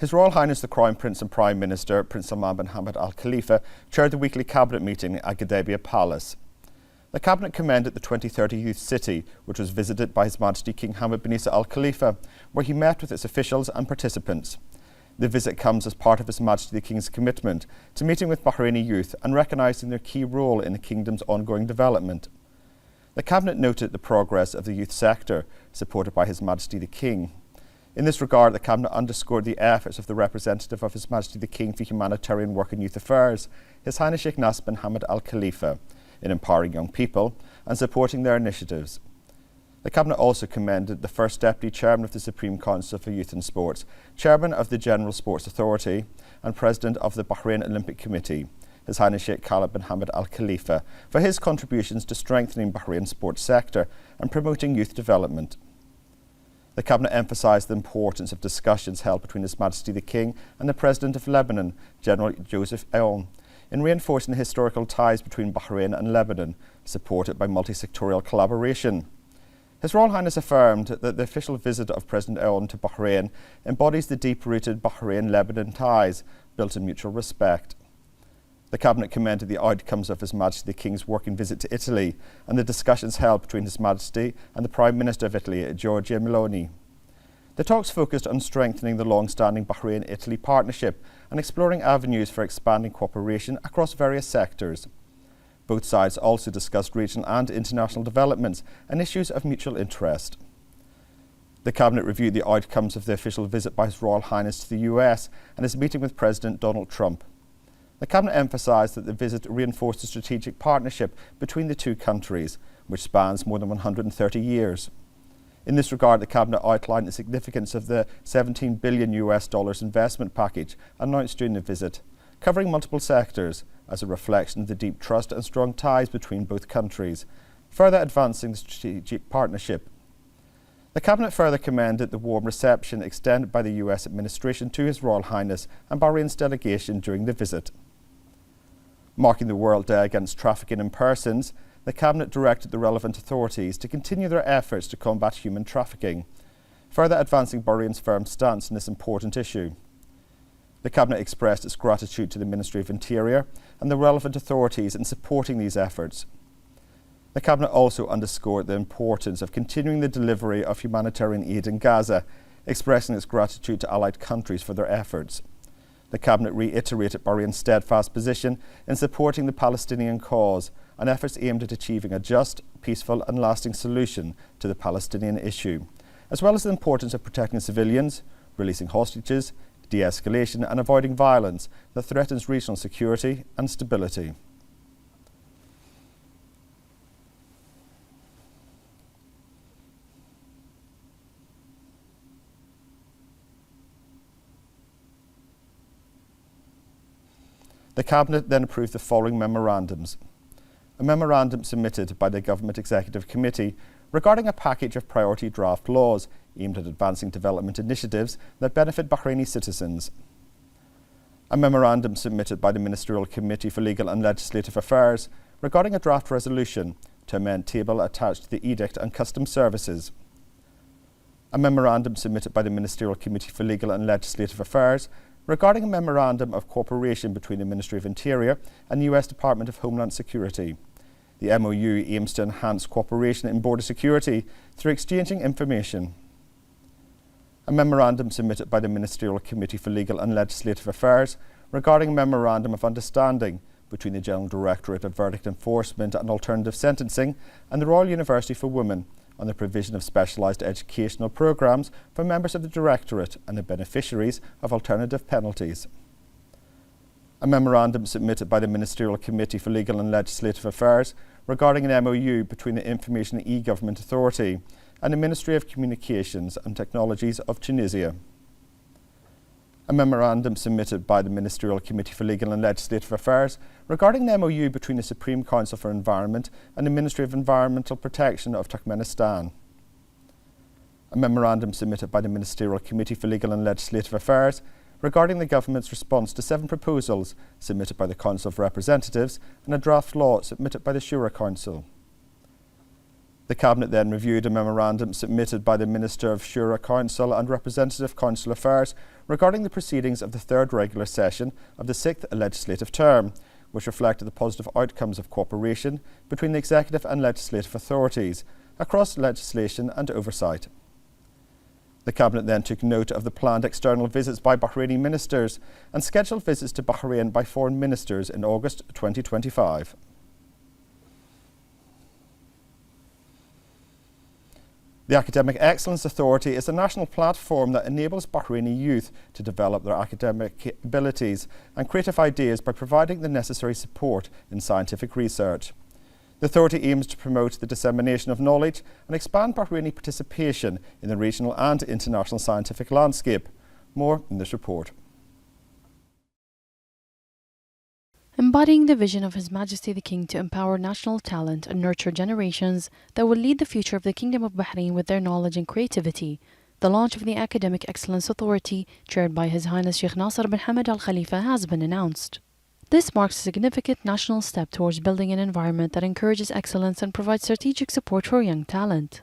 His Royal Highness the Crown Prince and Prime Minister, Prince Salman bin Hamad Al Khalifa, chaired the weekly cabinet meeting at Gudaibiya Palace. The cabinet commended the 2030 Youth City, which was visited by His Majesty King Hamad bin Isa Al Khalifa, where he met with its officials and participants. The visit comes as part of His Majesty the King's commitment to meeting with Bahraini youth and recognising their key role in the kingdom's ongoing development. The cabinet noted the progress of the youth sector, supported by His Majesty the King. In this regard, the cabinet underscored the efforts of the representative of His Majesty the King for Humanitarian Work and Youth Affairs, His Highness Sheikh Nasser bin Hamad Al Khalifa, in empowering young people and supporting their initiatives. The cabinet also commended the First Deputy Chairman of the Supreme Council for Youth and Sports, Chairman of the General Sports Authority and President of the Bahrain Olympic Committee, His Highness Sheikh Khalid bin Hamad Al Khalifa, for his contributions to strengthening Bahrain's sports sector and promoting youth development. The cabinet emphasised the importance of discussions held between His Majesty the King and the President of Lebanon, General Joseph Aoun, in reinforcing the historical ties between Bahrain and Lebanon, supported by multi-sectorial collaboration. His Royal Highness affirmed that the official visit of President Aoun to Bahrain embodies the deep-rooted Bahrain-Lebanon ties built in mutual respect. The cabinet commended the outcomes of His Majesty the King's working visit to Italy and the discussions held between His Majesty and the Prime Minister of Italy, Giorgia Meloni. The talks focused on strengthening the long-standing Bahrain-Italy partnership and exploring avenues for expanding cooperation across various sectors. Both sides also discussed regional and international developments and issues of mutual interest. The cabinet reviewed the outcomes of the official visit by His Royal Highness to the US and his meeting with President Donald Trump. The cabinet emphasised that the visit reinforced the strategic partnership between the two countries, which spans more than 130 years. In this regard, the cabinet outlined the significance of the $17 billion investment package announced during the visit, covering multiple sectors as a reflection of the deep trust and strong ties between both countries, further advancing the strategic partnership. The cabinet further commended the warm reception extended by the US administration to His Royal Highness and Bahrain's delegation during the visit. Marking the World Day Against Trafficking in Persons, the cabinet directed the relevant authorities to continue their efforts to combat human trafficking, further advancing Bahrain's firm stance on this important issue. The cabinet expressed its gratitude to the Ministry of Interior and the relevant authorities in supporting these efforts. The cabinet also underscored the importance of continuing the delivery of humanitarian aid in Gaza, expressing its gratitude to allied countries for their efforts. The cabinet reiterated Bahrain's steadfast position in supporting the Palestinian cause and efforts aimed at achieving a just, peaceful and lasting solution to the Palestinian issue, as well as the importance of protecting civilians, releasing hostages, de-escalation and avoiding violence that threatens regional security and stability. The Cabinet then approved the following memorandums. A memorandum submitted by the Government Executive Committee regarding a package of priority draft laws aimed at advancing development initiatives that benefit Bahraini citizens. A memorandum submitted by the Ministerial Committee for Legal and Legislative Affairs regarding a draft resolution to amend table attached to the Edict on Customs Services. A memorandum submitted by the Ministerial Committee for Legal and Legislative Affairs regarding a memorandum of cooperation between the Ministry of Interior and the US Department of Homeland Security. The MOU aims to enhance cooperation in border security through exchanging information. A memorandum submitted by the Ministerial Committee for Legal and Legislative Affairs regarding a memorandum of understanding between the General Directorate of Verdict Enforcement and Alternative Sentencing and the Royal University for Women on the provision of specialised educational programmes for members of the Directorate and the beneficiaries of alternative penalties. A memorandum submitted by the Ministerial Committee for Legal and Legislative Affairs regarding an MOU between the Information and E-Government Authority and the Ministry of Communications and Technologies of Tunisia. A memorandum submitted by the Ministerial Committee for Legal and Legislative Affairs regarding an MOU between the Supreme Council for Environment and the Ministry of Environmental Protection of Turkmenistan. A memorandum submitted by the Ministerial Committee for Legal and Legislative Affairs regarding the government's response to 7 proposals submitted by the Council of Representatives and a draft law submitted by the Shura Council. The Cabinet then reviewed a memorandum submitted by the Minister of Shura Council and Representative Council Affairs regarding the proceedings of the third regular session of the 6th legislative term, which reflected the positive outcomes of cooperation between the executive and legislative authorities across legislation and oversight. The Cabinet then took note of the planned external visits by Bahraini ministers and scheduled visits to Bahrain by foreign ministers in August 2025. The Academic Excellence Authority is a national platform that enables Bahraini youth to develop their academic abilities and creative ideas by providing the necessary support in scientific research. The authority aims to promote the dissemination of knowledge and expand Bahraini participation in the regional and international scientific landscape. More in this report. Embodying the vision of His Majesty the King to empower national talent and nurture generations that will lead the future of the Kingdom of Bahrain with their knowledge and creativity, the launch of the Academic Excellence Authority, chaired by His Highness Sheikh Nasser bin Hamad Al Khalifa, has been announced. This marks a significant national step towards building an environment that encourages excellence and provides strategic support for young talent.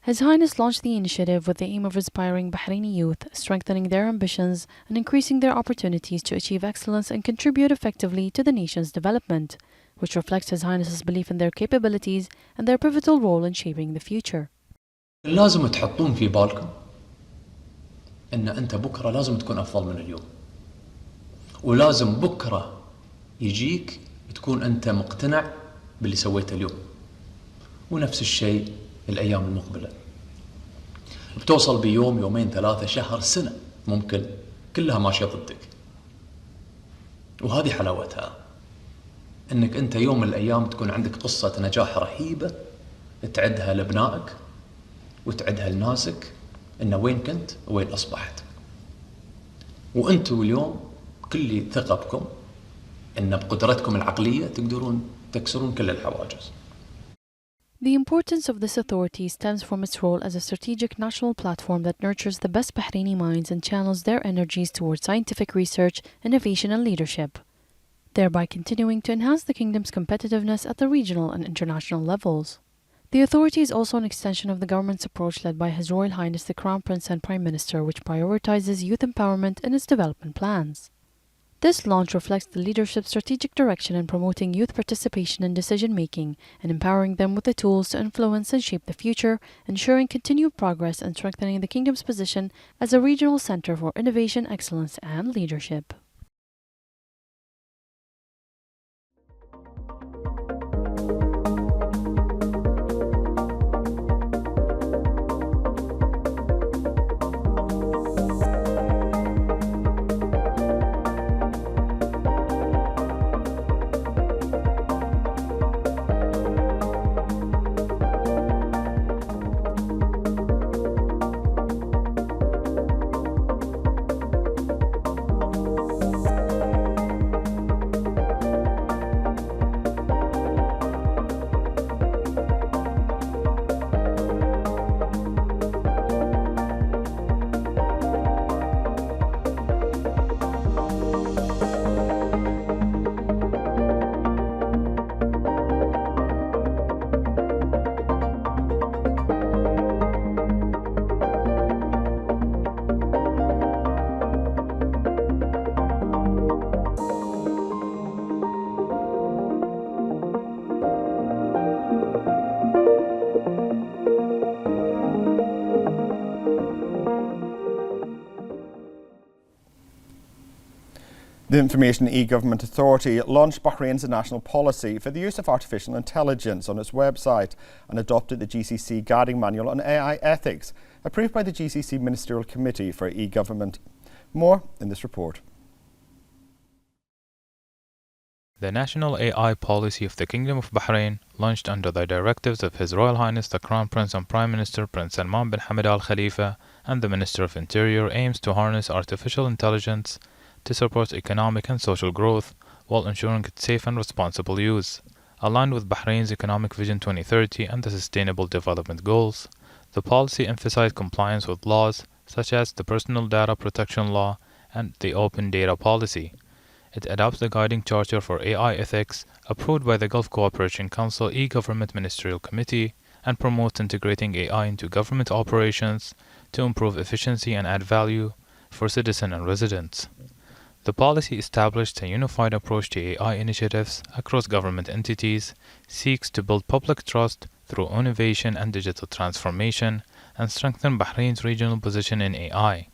His Highness launched the initiative with the aim of inspiring Bahraini youth, strengthening their ambitions, and increasing their opportunities to achieve excellence and contribute effectively to the nation's development, which reflects His Highness's belief in their capabilities and their pivotal role in shaping the future. لازم تحطون في بالكم إن أنت بكرة لازم تكون أفضل من اليوم، ولازم بكرة يجيك تكون أنت مقتنع باللي سويته اليوم، ونفس الشيء الأيام المقبلة. بتوصل بيوم يومين ثلاثة شهر سنة ممكن كلها ماشية ضدك، وهذه حلاوتها إنك أنت يوم من الأيام تكون عندك قصة نجاح رهيبة تعدها لابنائك وتعدها لناسك إن وين كنت وين أصبحت، وأنتوا اليوم كل ثقة بكم إن بقدرتكم العقلية تقدرون تكسرون كل الحواجز. The importance of this authority stems from its role as a strategic national platform that nurtures the best Bahraini minds and channels their energies towards scientific research, innovation and leadership, thereby continuing to enhance the kingdom's competitiveness at the regional and international levels. The authority is also an extension of the government's approach led by His Royal Highness the Crown Prince and Prime Minister, which prioritizes youth empowerment in its development plans. This launch reflects the leadership's strategic direction in promoting youth participation in decision-making and empowering them with the tools to influence and shape the future, ensuring continued progress and strengthening the kingdom's position as a regional center for innovation, excellence and leadership. The Information E-Government Authority launched Bahrain's national policy for the use of artificial intelligence on its website and adopted the GCC Guiding Manual on AI Ethics, approved by the GCC Ministerial Committee for E-Government. More in this report. The National AI Policy of the Kingdom of Bahrain, launched under the directives of His Royal Highness the Crown Prince and Prime Minister Prince Salman bin Hamad Al Khalifa and the Minister of Interior, aims to harness artificial intelligence to support economic and social growth while ensuring its safe and responsible use. Aligned with Bahrain's Economic Vision 2030 and the Sustainable Development Goals, the policy emphasized compliance with laws such as the Personal Data Protection Law and the Open Data Policy. It adopts the Guiding Charter for AI Ethics, approved by the Gulf Cooperation Council E-Government Ministerial Committee, and promotes integrating AI into government operations to improve efficiency and add value for citizens and residents. The policy established a unified approach to AI initiatives across government entities, seeks to build public trust through innovation and digital transformation, and strengthen Bahrain's regional position in AI.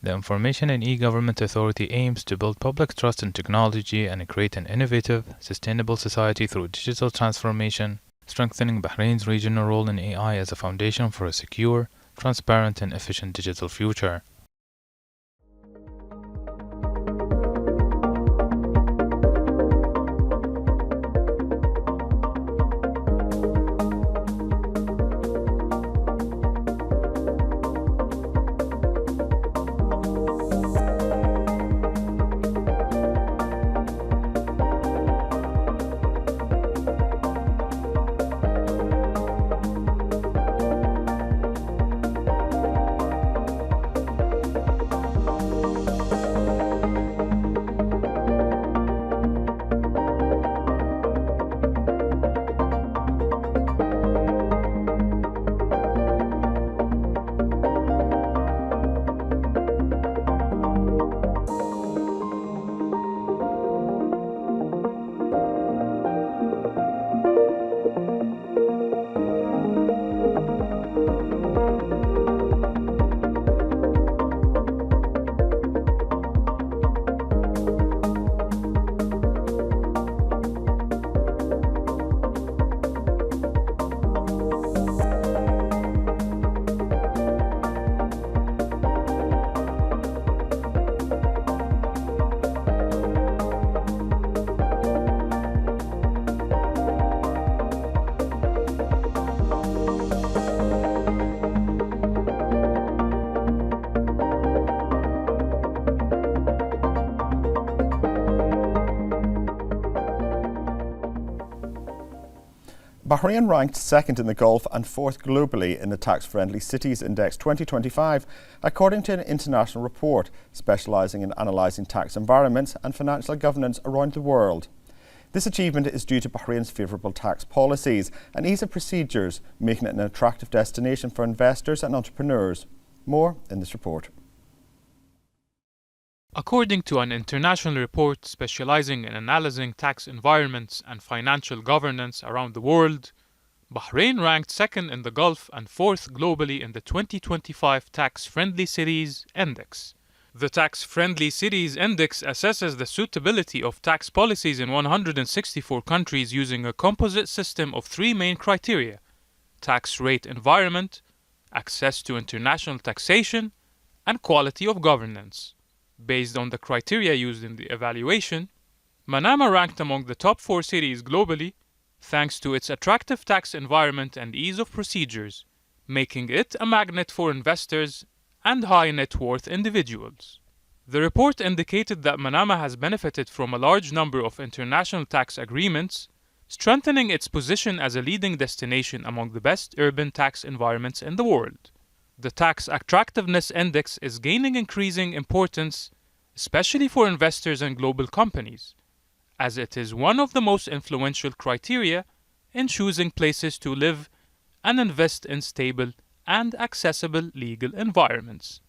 The Information and E-Government Authority aims to build public trust in technology and create an innovative, sustainable society through digital transformation, strengthening Bahrain's regional role in AI as a foundation for a secure, transparent, and efficient digital future. Bahrain ranked second in the Gulf and fourth globally in the Tax-Friendly Cities Index 2025, according to an international report specialising in analysing tax environments and financial governance around the world. This achievement is due to Bahrain's favourable tax policies and ease of procedures, making it an attractive destination for investors and entrepreneurs. More in this report. According to an international report specializing in analyzing tax environments and financial governance around the world, Bahrain ranked second in the Gulf and fourth globally in the 2025 Tax-Friendly Cities Index. The Tax-Friendly Cities Index assesses the suitability of tax policies in 164 countries using a composite system of three main criteria: tax rate environment, access to international taxation, and quality of governance. Based on the criteria used in the evaluation, Manama ranked among the top 4 cities globally thanks to its attractive tax environment and ease of procedures, making it a magnet for investors and high net worth individuals. The report indicated that Manama has benefited from a large number of international tax agreements, strengthening its position as a leading destination among the best urban tax environments in the world. The Tax Attractiveness Index is gaining increasing importance, especially for investors and global companies, as it is one of the most influential criteria in choosing places to live and invest in stable and accessible legal environments.